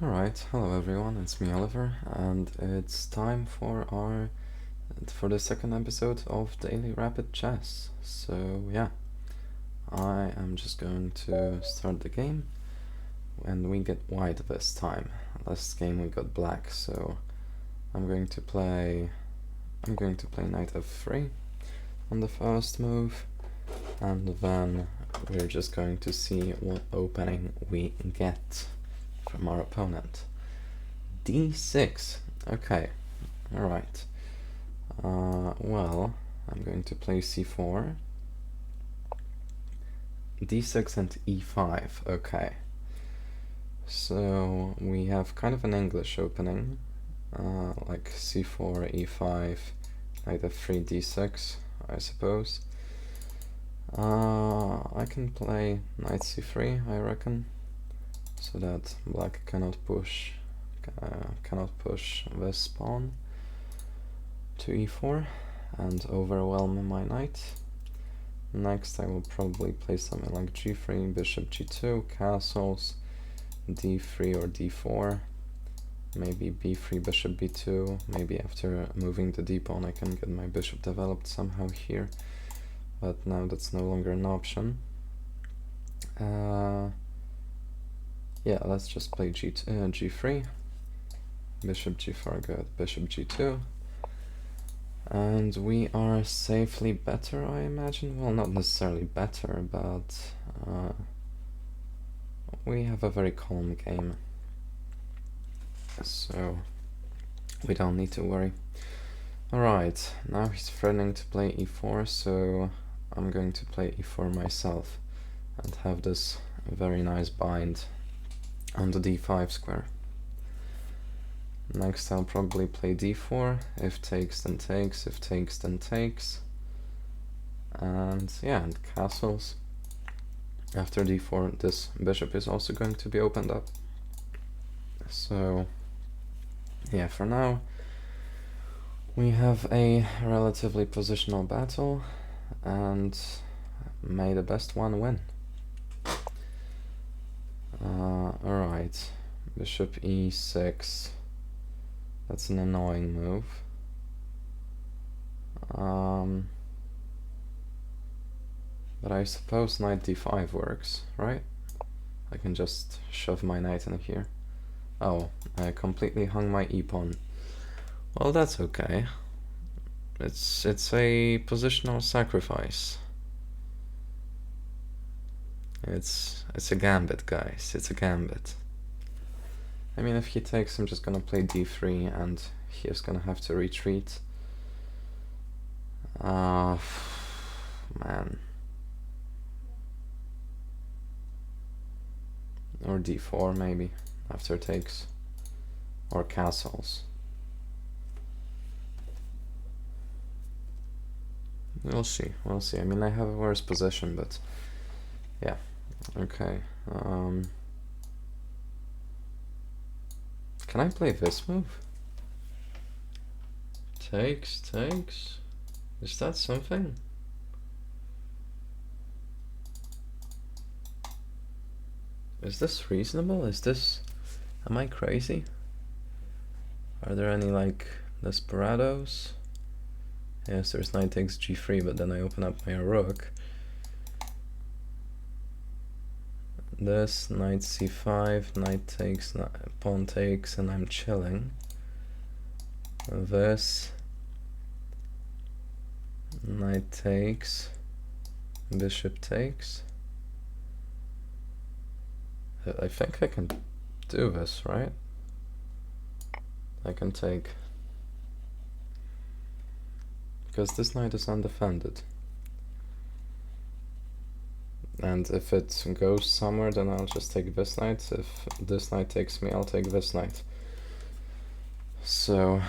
Alright, hello everyone, it's me Oliver, and it's time for the second episode of Daily Rapid Chess. So yeah, I am just going to start the game, and we get white this time. Last game we got black, so I'm going to play knight f3 on the first move, and then we're just going to see what opening we get from our opponent. d6. Okay, alright. Well, I'm going to play c4, d6 and e5. Okay. So we have kind of an English opening, like c4, e5, knight f3, d6, I suppose. I can play knight c3, I reckon, so that black cannot push this pawn to e4 and overwhelm my knight. Next I will probably play something like g3, bishop g2, castles, d3 or d4, maybe b3, bishop b2, maybe after moving the d pawn I can get my bishop developed somehow here, but now that's no longer an option. Yeah, let's just play g3, bishop g4, good, bishop g2, and we are safely better, I imagine. Well, not necessarily better, but we have a very calm game, so we don't need to worry. Alright, now he's threatening to play e4, so I'm going to play e4 myself and have this very nice bind on the d5 square. Next I'll probably play d4, if takes then takes, if takes then takes, and yeah, and castles. After d4 this bishop is also going to be opened up. So yeah, for now we have a relatively positional battle, and may the best one win. Alright, bishop e6, that's an annoying move. But I suppose knight d5 works, right? I can just shove my knight in here. Oh, I completely hung my e-pawn. Well, that's okay. It's a positional sacrifice. It's a gambit, guys. It's a gambit. I mean, if he takes, I'm just gonna play d3, and he is gonna have to retreat. Man. Or d4 maybe, after takes. Or castles. We'll see, we'll see. I mean, I have a worse position, but yeah. Okay. Can I play this move? Takes, takes. Is that something? Is this reasonable? Am I crazy? Are there any, like, desperados? Yes, there's knight takes g3, but then I open up my rook. This, knight c5, knight takes, pawn takes, and I'm chilling. This, knight takes, bishop takes. I think I can do this, right? I can take, because this knight is undefended. And if it goes somewhere, then I'll just take this knight. If this knight takes me, I'll take this knight. So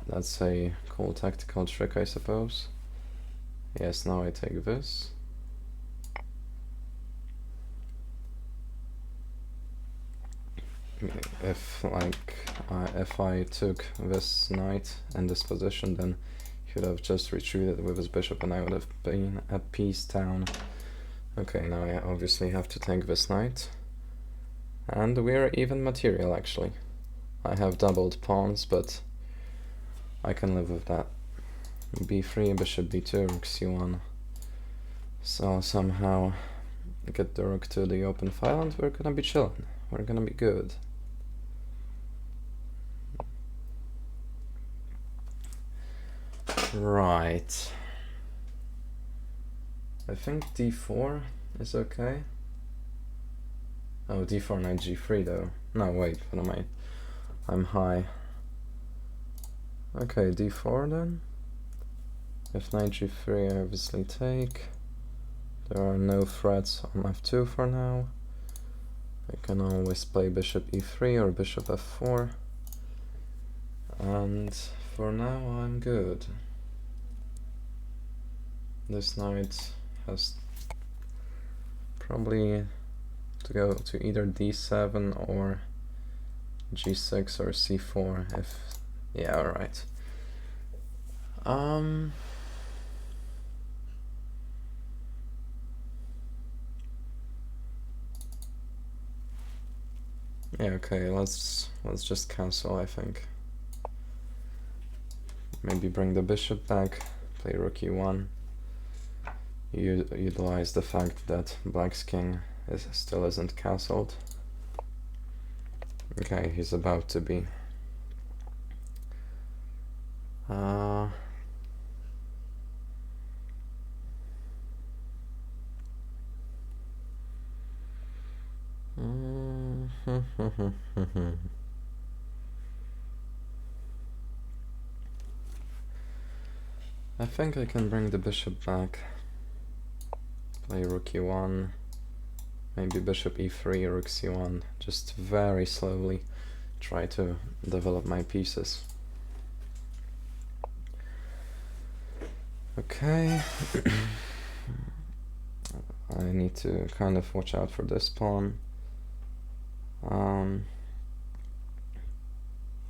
that's a cool tactical trick, I suppose. Yes, now I take this. If I took this knight in this position, then he would have just retreated with his bishop, and I would have been at peace town. Okay, now I obviously have to take this knight, And we're even material, actually. I have doubled pawns, but I can live with that. b3, bishop b2, rook c1. So somehow get the rook to the open file and we're gonna be chilling. We're gonna be good. Right. I think d4 is okay. Oh, d4 knight g3 though. No, wait, what am I? I'm high. Okay, d4 then. If knight g3, I obviously take. There are no threats on f2 for now. I can always play bishop e3 or bishop f4. And for now I'm good. This knight has probably to go to either d7 or g6 or c4 if... yeah, alright. Yeah, okay, let's just cancel, I think. Maybe bring the bishop back, play rook e1. Utilize the fact that black's king still isn't castled. Okay, he's about to be. I think I can bring the bishop back. Play rook e1, maybe bishop e3, rook c1, just very slowly try to develop my pieces. Okay. I need to kind of watch out for this pawn.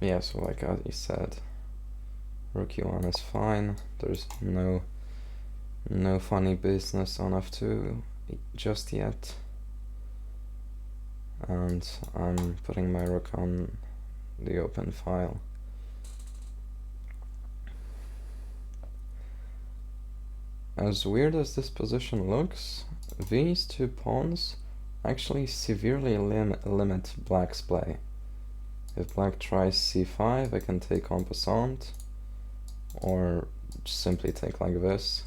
Yeah, so like I said, rook e1 is fine. There's no funny business on f2 just yet. And I'm putting my rook on the open file. As weird as this position looks, these two pawns actually severely limit black's play. If black tries c5, I can take en passant, or simply take like this.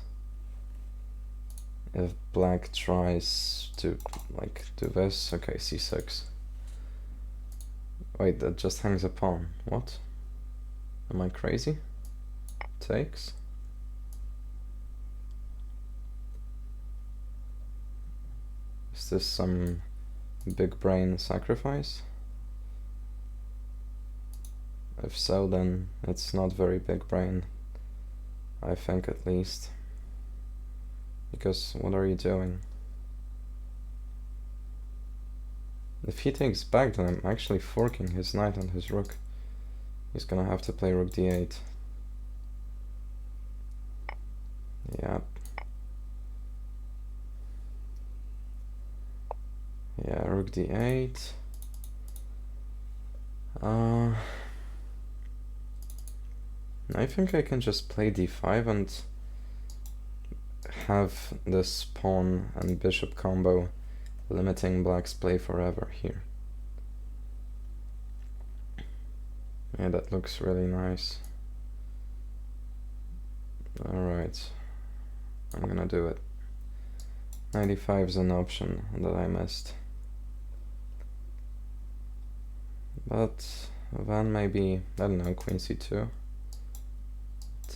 If black tries to like do this, okay, c6. Wait, that just hangs a pawn. What? Am I crazy? Takes. Is this some big brain sacrifice? If so, then it's not very big brain, I think, at least. Because what are you doing? If he takes back, then I'm actually forking his knight and his rook. He's gonna have to play rook d8. Yep. Yeah, rook d8. I think I can just play d5 and have this pawn and bishop combo limiting black's play forever here. Yeah, that looks really nice. Alright, I'm gonna do it. 95 is an option that I missed. But then maybe, I don't know, queen c2.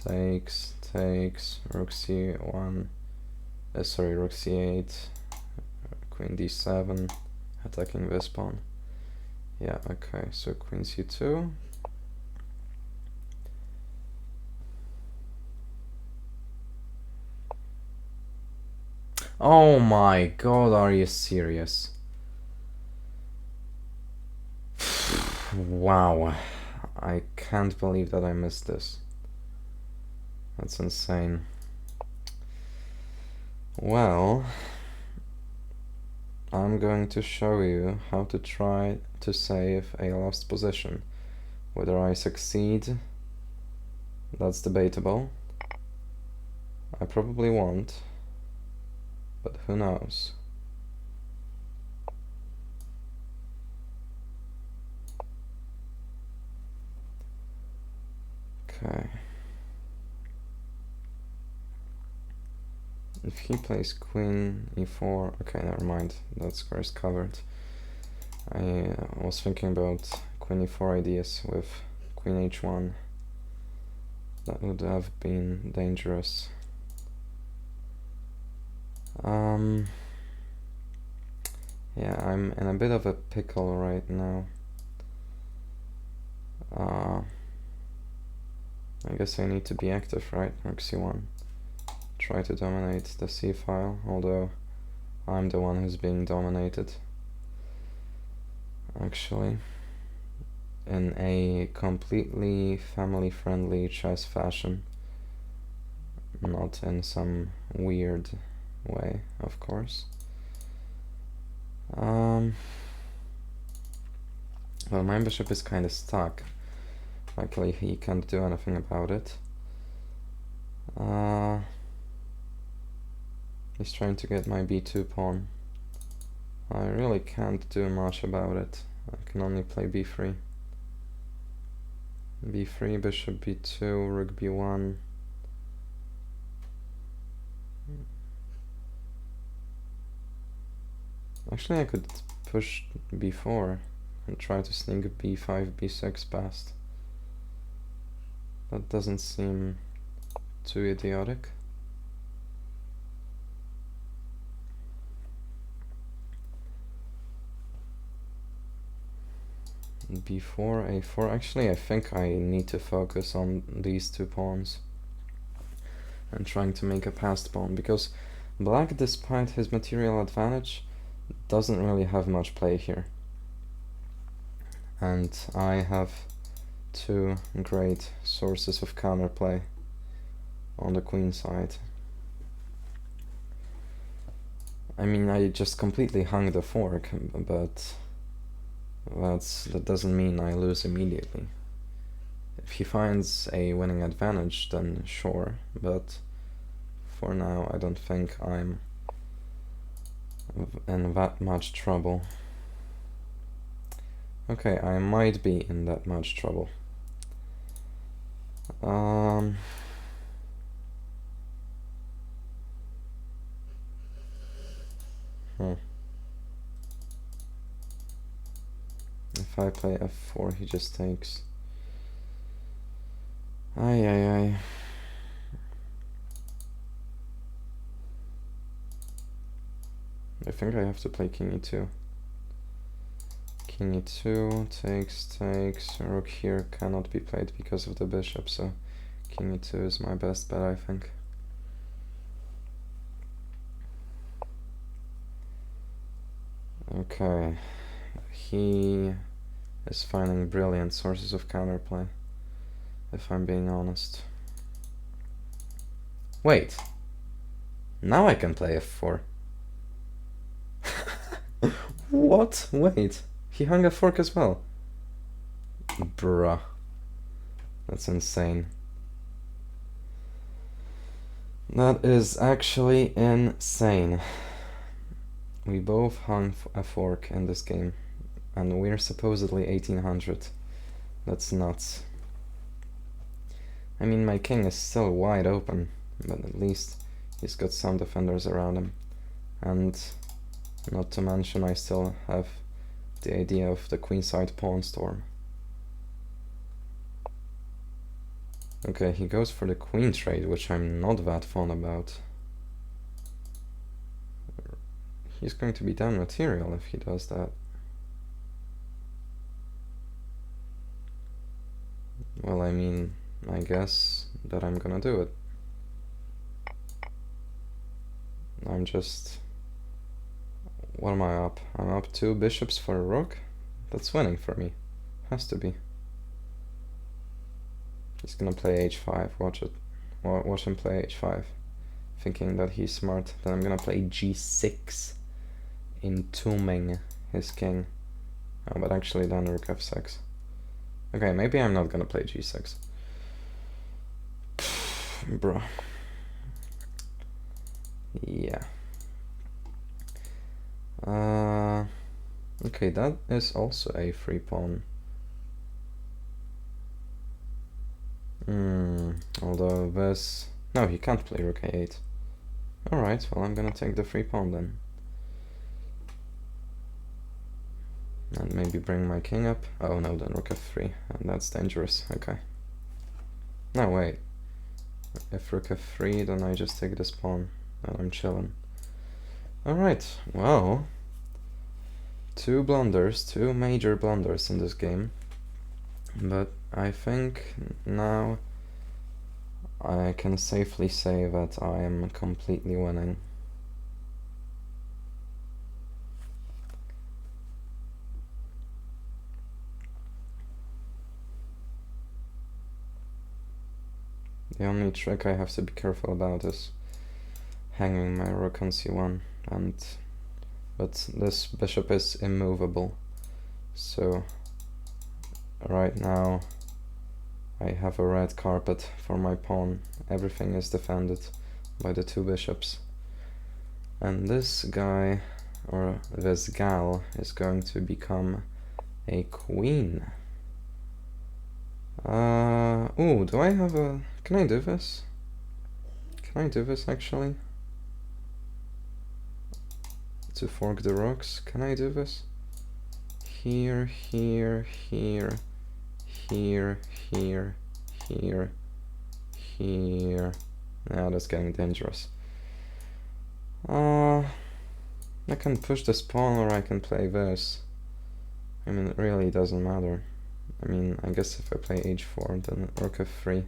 Takes, rook c1, sorry, rook c8, queen d7, attacking this pawn. Yeah, okay, so queen c2. Oh my god, are you serious? Wow, I can't believe that I missed this. That's insane. Well, I'm going to show you how to try to save a lost position. Whether I succeed, that's debatable. I probably won't, but who knows? Okay. If he plays queen e4, okay, never mind, that square is covered. I was thinking about queen e4 ideas with queen h1. That would have been dangerous. Yeah, I'm in a bit of a pickle right now. I guess I need to be active, right? Rook c1. Try to dominate the c file, although I'm the one who's being dominated. Actually, in a completely family-friendly chess fashion. Not in some weird way, of course. Well, my bishop is kind of stuck. Luckily, he can't do anything about it. He's trying to get my b2 pawn. I really can't do much about it. I can only play b3. b3, bishop b2, rook b1. Actually, I could push b4 and try to sneak b5, b6 past. That doesn't seem too idiotic. b4, a4. Actually, I think I need to focus on these two pawns and trying to make a passed pawn, because black, despite his material advantage, doesn't really have much play here. And I have two great sources of counterplay on the queen side. I mean, I just completely hung the fork, but that doesn't mean I lose immediately. If he finds a winning advantage, then sure, but for now I don't think I'm in that much trouble. Okay, I might be in that much trouble. If I play f4, he just takes. Ay. I think I have to play king e2. King e2, takes. Rook here cannot be played because of the bishop, so king e2 is my best bet, I think. Okay, he is finding brilliant sources of counterplay, if I'm being honest. Wait, now I can play f4. What? Wait, he hung a fork as well. Bruh, that's insane. That is actually insane. We both hung a fork in this game, and we're supposedly 1800. That's nuts. I mean, my king is still wide open, but at least he's got some defenders around him. And not to mention, I still have the idea of the queenside pawn storm. Okay, he goes for the queen trade, which I'm not that fond about. He's going to be down material if he does that. Well, I mean, I guess that I'm gonna do it. I'm just... What am I up? I'm up 2 bishops for a rook? That's winning for me. Has to be. He's gonna play h5, watch it. Watch him play h5. Thinking that he's smart. Then I'm gonna play g6. entombing his king. Oh, but actually then rook f6. Okay, maybe I'm not gonna play g6. Bruh. Yeah. Okay, that is also a free pawn. Although this... No, he can't play rook a8. Alright, well I'm gonna take the free pawn then. And maybe bring my king up. Oh no, then rook f3, and that's dangerous. Okay. No, wait. If rook f3, then I just take this pawn, and I'm chilling. Alright, well... Two major blunders in this game. But I think now I can safely say that I am completely winning. The only trick I have to be careful about is hanging my rook on c1, but this bishop is immovable, so right now I have a red carpet for my pawn. Everything is defended by the two bishops, and this guy, or this gal, is going to become a queen. Ooh, do I have a... Can I do this? Can I do this actually? To fork the rooks, can I do this? Here, here, here, here, here, here, here. Now that's getting dangerous. I can push this pawn or I can play this. I mean, it really doesn't matter. I mean, I guess if I play h4, then rook f3.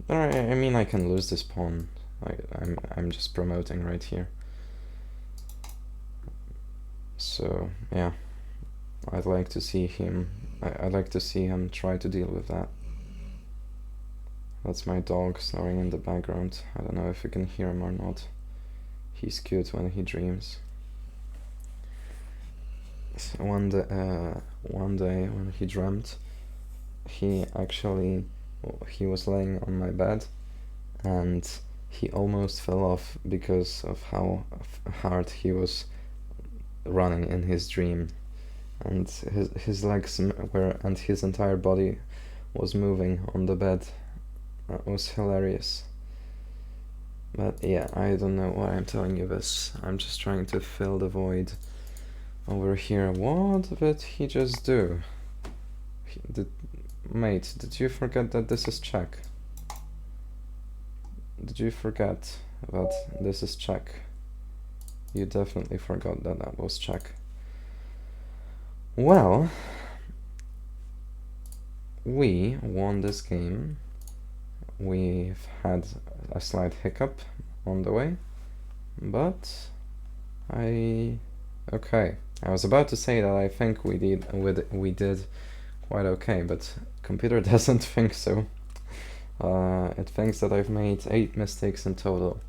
I mean, I can lose this pawn. I'm just promoting right here. So yeah, I'd like to see him. I'd like to see him try to deal with that. That's my dog snoring in the background. I don't know if you can hear him or not. He's cute when he dreams. So one day when he dreamt, he was laying on my bed, and he almost fell off because of how hard he was running in his dream, and his legs were, and his entire body was moving on the bed. That was hilarious. But yeah, I don't know why I'm telling you this. I'm just trying to fill the void over here. What did he just do? Mate, did you forget that this is check? Did you forget that this is check? You definitely forgot that that was check. Well, we won this game. We've had a slight hiccup on the way, but okay. I was about to say that I think we did quite okay, but computer doesn't think so. It thinks that I've made 8 mistakes in total.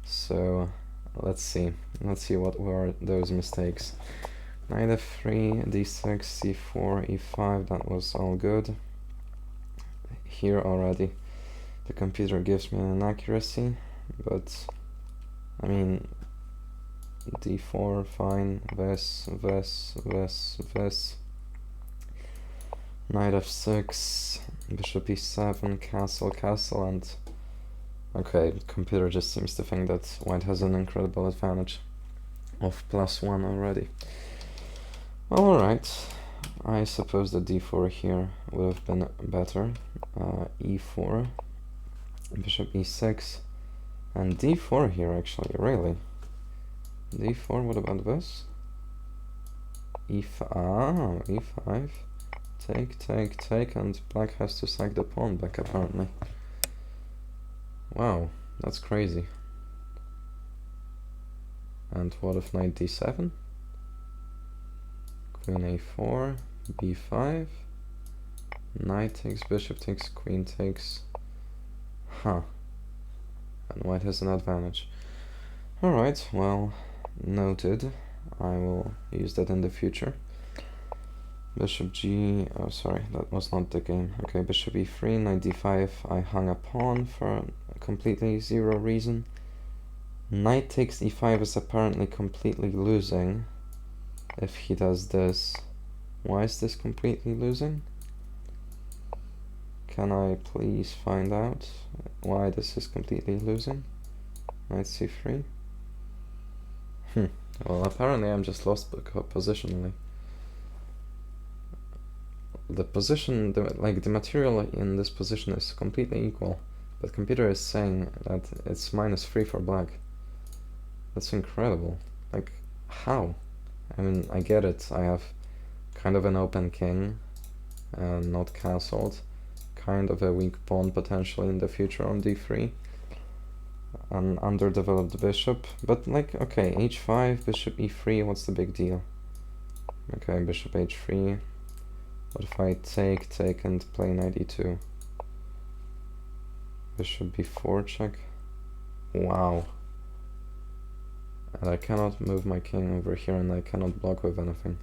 So let's see what were those mistakes. Knight f3, d6, c4, e5, that was all good. Here already the computer gives me an inaccuracy, but I mean, d4, fine, this, knight f6, bishop e7, castle, and okay, computer just seems to think that white has an incredible advantage of +1 already. Alright, I suppose the d4 here would have been better. E4, bishop e6, and d4 here actually, really. d4, what about this? e5, take, and black has to sack the pawn back apparently. Wow, that's crazy. And what if knight d7? Queen a4, b5, knight takes, bishop takes, queen takes, Huh. And white has an advantage. Alright, well, noted. I will use that in the future. Bishop G... oh, sorry, that was not the game. Okay, bishop E3, knight D5. I hung a pawn for completely zero reason. Knight takes E5 is apparently completely losing. If he does this... why is this completely losing? Can I please find out why this is completely losing? Knight C3. Well, apparently I'm just lost positionally. The position, the material in this position is completely equal, but computer is saying that it's -3 for black. That's incredible. Like, how? I mean, I get it. I have kind of an open king, not castled, kind of a weak pawn potentially in the future on d3, an underdeveloped bishop, but like, okay, h5, bishop e3, what's the big deal? Okay, bishop h3. What if I take and play knight e2? Bishop b4 check. Wow. And I cannot move my king over here, and I cannot block with anything.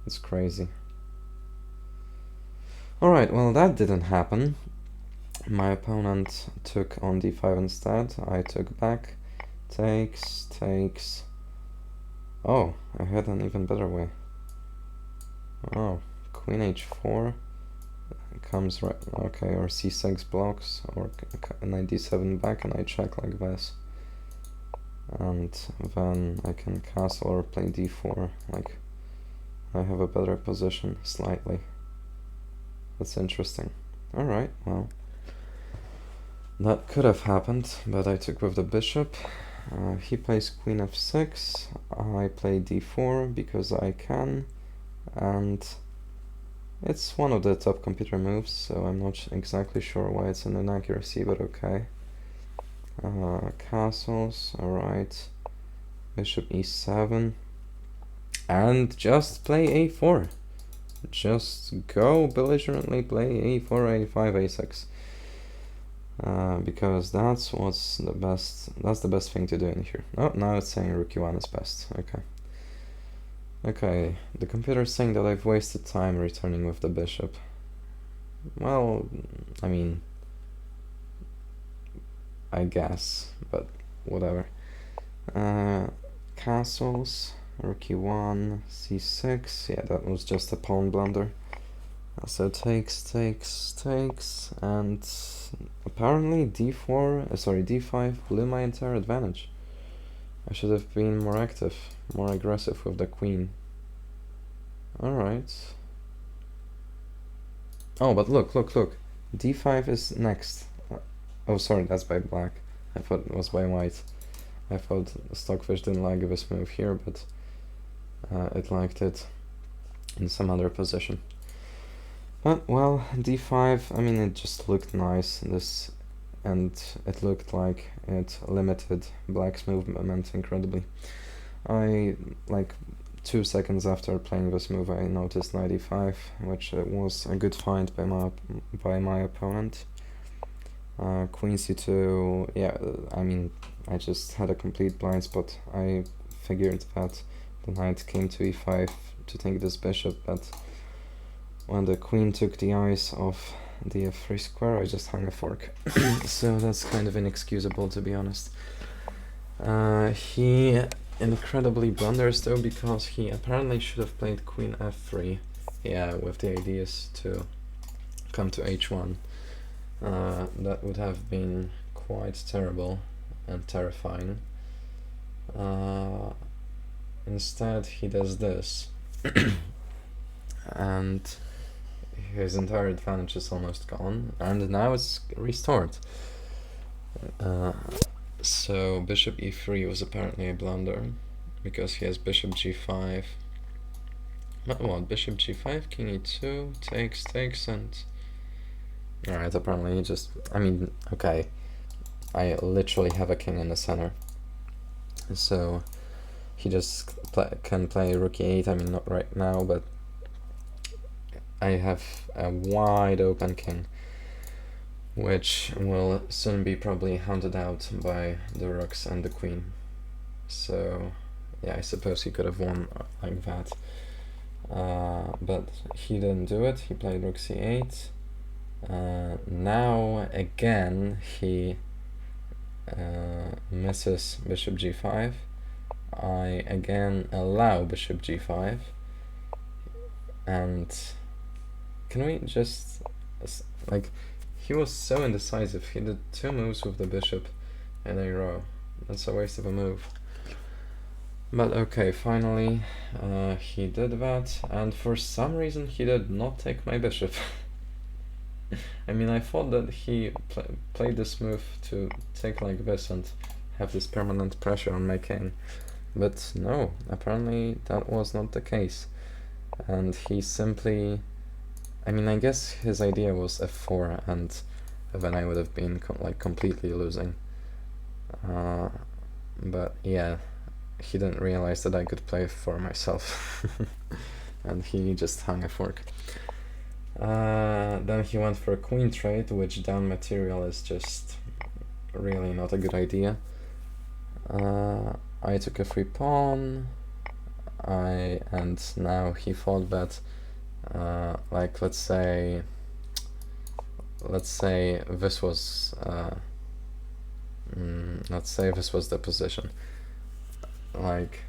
It's crazy. Alright, well, that didn't happen. My opponent took on d5 instead. I took back. Takes. Oh, I had an even better way. Oh, queen h4 comes right. Okay, or c6 blocks, or knight d7 back, and I check like this. And then I can castle or play d4. Like, I have a better position slightly. That's interesting. Alright, well, that could have happened, but I took with the bishop. He plays queen f6. I play d4 because I can, and it's one of the top computer moves, so I'm not exactly sure why it's an inaccuracy, but okay. Castles, alright. Bishop e7. And just play a4. Just go belligerently play a4, a5, a6. Because that's the best thing to do in here. Oh, now it's saying rook e1 is best. Okay. Okay, the computer is saying that I've wasted time returning with the bishop. Well, I mean, I guess, but whatever. Castles, rook e1, c6. Yeah, that was just a pawn blunder. So takes, and apparently d5 blew my entire advantage. I should have been more active, more aggressive with the queen. Alright. Oh, but look. d5 is next. Oh, sorry, that's by black. I thought it was by white. I thought Stockfish didn't like this move here, but it liked it in some other position. But, well, d5, I mean, it just looked nice, and it looked like it limited black's movement incredibly. Like 2 seconds after playing this move, I noticed knight e5, which was a good find by my opponent. Queen c2, yeah, I mean, I just had a complete blind spot. I figured that the knight came to e5 to take this bishop, but when the queen took the eyes off the f3 square, I just hung a fork. So that's kind of inexcusable, to be honest. He incredibly blunders though, because he apparently should have played queen f3. Yeah, with the ideas to come to h1. That would have been quite terrible and terrifying. Instead, he does this. And his entire advantage is almost gone, and now it's restored. So bishop e3 was apparently a blunder, because he has bishop g5. What, bishop g5, king e2, takes, and... Alright, apparently he just... I mean, okay, I literally have a king in the center. So he just can play rook e8, I mean, not right now, but I have a wide open king. which will soon be probably hunted out by the rooks and the queen. So yeah, I suppose he could have won like that. But he didn't do it. He played rook c8. Now again he misses bishop g5. I again allow bishop g5. And can we just, like, he was so indecisive. He did 2 moves with the bishop in a row. That's a waste of a move. But okay, finally he did that, and for some reason he did not take my bishop. I mean, I thought that he played this move to take like this and have this permanent pressure on my king. But no, apparently that was not the case. And he simply, I mean, I guess his idea was f4, and then I would have been like completely losing. But yeah, he didn't realize that I could play f4 myself. And he just hung a fork. Then he went for a queen trade, which down material is just really not a good idea. I took a free pawn, and now he thought that, like, let's say this was, let's say this was the position. Like,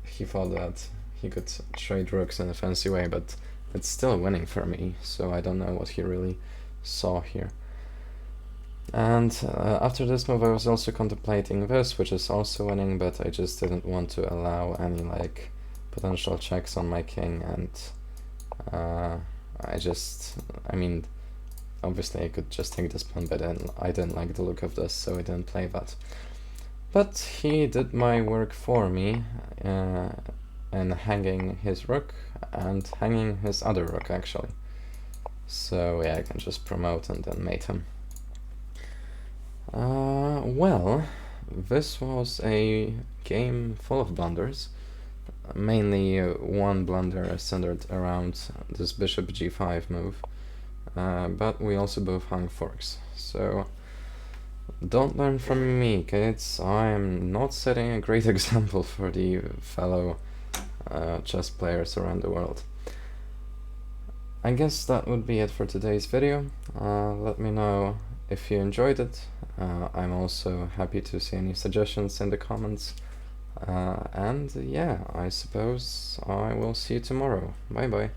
he thought that he could trade rooks in a fancy way, but it's still winning for me, so I don't know what he really saw here. And after this move I was also contemplating this, which is also winning, but I just didn't want to allow any like potential checks on my king, and I mean, obviously I could just take this pawn, but then I didn't like the look of this, so I didn't play that. But he did my work for me, and hanging his rook and hanging his other rook actually. So yeah, I can just promote and then mate him. Well, this was a game full of blunders. Mainly one blunder centered around this bishop g5 move, but we also both hung forks. So don't learn from me, kids. I am not setting a great example for the fellow chess players around the world. I guess that would be it for today's video. Let me know if you enjoyed it. I'm also happy to see any suggestions in the comments. And yeah, I suppose I will see you tomorrow. Bye bye.